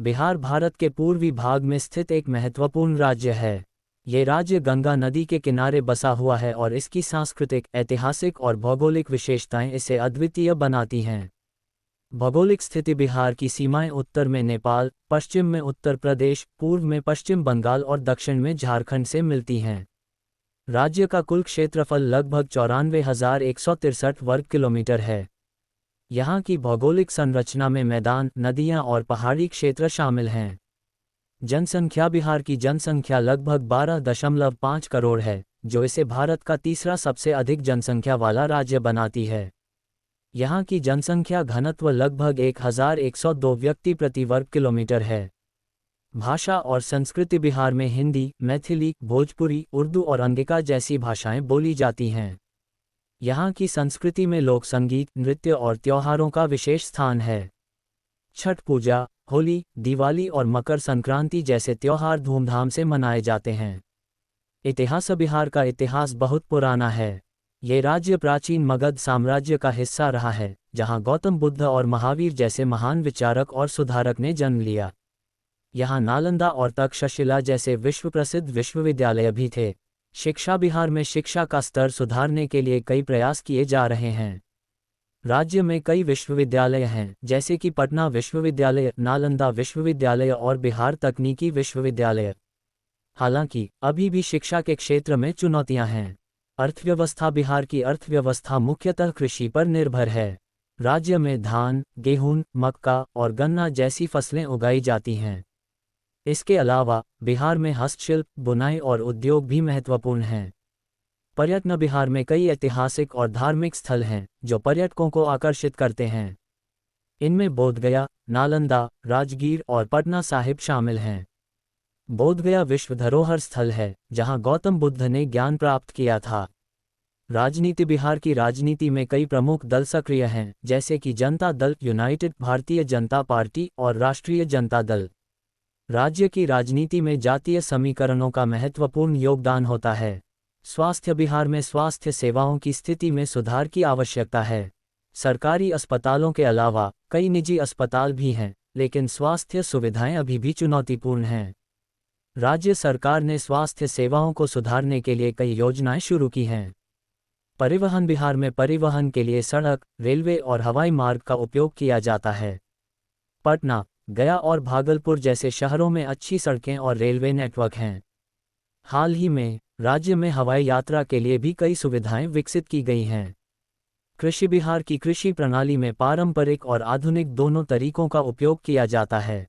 बिहार भारत के पूर्वी भाग में स्थित एक महत्वपूर्ण राज्य है। ये राज्य गंगा नदी के किनारे बसा हुआ है और इसकी सांस्कृतिक, ऐतिहासिक और भौगोलिक विशेषताएं इसे अद्वितीय बनाती हैं। भौगोलिक स्थिति बिहार की सीमाएं उत्तर में नेपाल, पश्चिम में उत्तर प्रदेश, पूर्व में पश्चिम बंगाल और दक्षिण में झारखंड से मिलती हैं। राज्य का कुल क्षेत्रफल लगभग 94,163 वर्ग किलोमीटर है। यहाँ की भौगोलिक संरचना में मैदान, नदियाँ और पहाड़ी क्षेत्र शामिल हैं। जनसंख्या बिहार की जनसंख्या लगभग 12.5 करोड़ है, जो इसे भारत का तीसरा सबसे अधिक जनसंख्या वाला राज्य बनाती है। यहाँ की जनसंख्या घनत्व लगभग 1,102 व्यक्ति प्रति वर्ग किलोमीटर है। भाषा और संस्कृति बिहार में हिंदी, मैथिली, भोजपुरी, उर्दू और अंगिका जैसी भाषाएं बोली जाती हैं। यहाँ की संस्कृति में लोक संगीत, नृत्य और त्योहारों का विशेष स्थान है। छठ पूजा, होली, दिवाली और मकर संक्रांति जैसे त्योहार धूमधाम से मनाए जाते हैं। इतिहास बिहार का इतिहास बहुत पुराना है। ये राज्य प्राचीन मगध साम्राज्य का हिस्सा रहा है, जहाँ गौतम बुद्ध और महावीर जैसे महान विचारक और सुधारक ने जन्म लिया। यहाँ नालंदा और तक्षशिला जैसे विश्व प्रसिद्ध विश्वविद्यालय भी थे। शिक्षा बिहार में शिक्षा का स्तर सुधारने के लिए कई प्रयास किए जा रहे हैं। राज्य में कई विश्वविद्यालय हैं, जैसे कि पटना विश्वविद्यालय, नालंदा विश्वविद्यालय और बिहार तकनीकी विश्वविद्यालय। हालांकि अभी भी शिक्षा के क्षेत्र में चुनौतियां हैं। अर्थव्यवस्था बिहार की अर्थव्यवस्था मुख्यतः कृषि पर निर्भर है। राज्य में धान, गेहूं, मक्का और गन्ना जैसी फसलें उगाई जाती हैं। इसके अलावा बिहार में हस्तशिल्प, बुनाई और उद्योग भी महत्वपूर्ण हैं। पर्यटन बिहार में कई ऐतिहासिक और धार्मिक स्थल हैं, जो पर्यटकों को आकर्षित करते हैं। इनमें बोधगया, नालंदा, राजगीर और पटना साहिब शामिल हैं। बोधगया विश्व धरोहर स्थल है, जहां गौतम बुद्ध ने ज्ञान प्राप्त किया था। राजनीति बिहार की राजनीति में कई प्रमुख दल सक्रिय हैं, जैसे कि जनता दल, यूनाइटेड, भारतीय जनता पार्टी और राष्ट्रीय जनता दल। राज्य की राजनीति में जातीय समीकरणों का महत्वपूर्ण योगदान होता है। स्वास्थ्य बिहार में स्वास्थ्य सेवाओं की स्थिति में सुधार की आवश्यकता है। सरकारी अस्पतालों के अलावा कई निजी अस्पताल भी हैं, लेकिन स्वास्थ्य सुविधाएं अभी भी चुनौतीपूर्ण हैं। राज्य सरकार ने स्वास्थ्य सेवाओं को सुधारने के लिए कई योजनाएं शुरू की हैं। परिवहन बिहार में परिवहन के लिए सड़क, रेलवे और हवाई मार्ग का उपयोग किया जाता है। पटना, गया और भागलपुर जैसे शहरों में अच्छी सड़कें और रेलवे नेटवर्क हैं। हाल ही में राज्य में हवाई यात्रा के लिए भी कई सुविधाएं विकसित की गई हैं। कृषि बिहार की कृषि प्रणाली में पारंपरिक और आधुनिक दोनों तरीकों का उपयोग किया जाता है।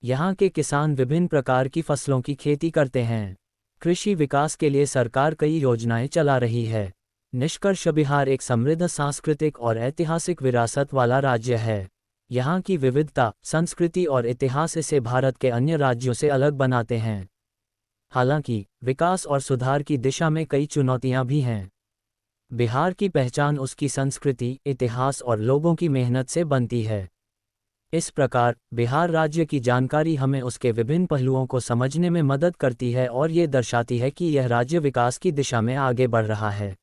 यहाँ के किसान विभिन्न प्रकार की फसलों की खेती करते हैं। कृषि विकास के लिए सरकार कई योजनाएं चला रही है। निष्कर्ष बिहार एक समृद्ध सांस्कृतिक और ऐतिहासिक विरासत वाला राज्य है। यहाँ की विविधता, संस्कृति और इतिहास इसे भारत के अन्य राज्यों से अलग बनाते हैं। हालांकि विकास और सुधार की दिशा में कई चुनौतियां भी हैं। बिहार की पहचान उसकी संस्कृति, इतिहास और लोगों की मेहनत से बनती है। इस प्रकार बिहार राज्य की जानकारी हमें उसके विभिन्न पहलुओं को समझने में मदद करती है और ये दर्शाती है कि यह राज्य विकास की दिशा में आगे बढ़ रहा है।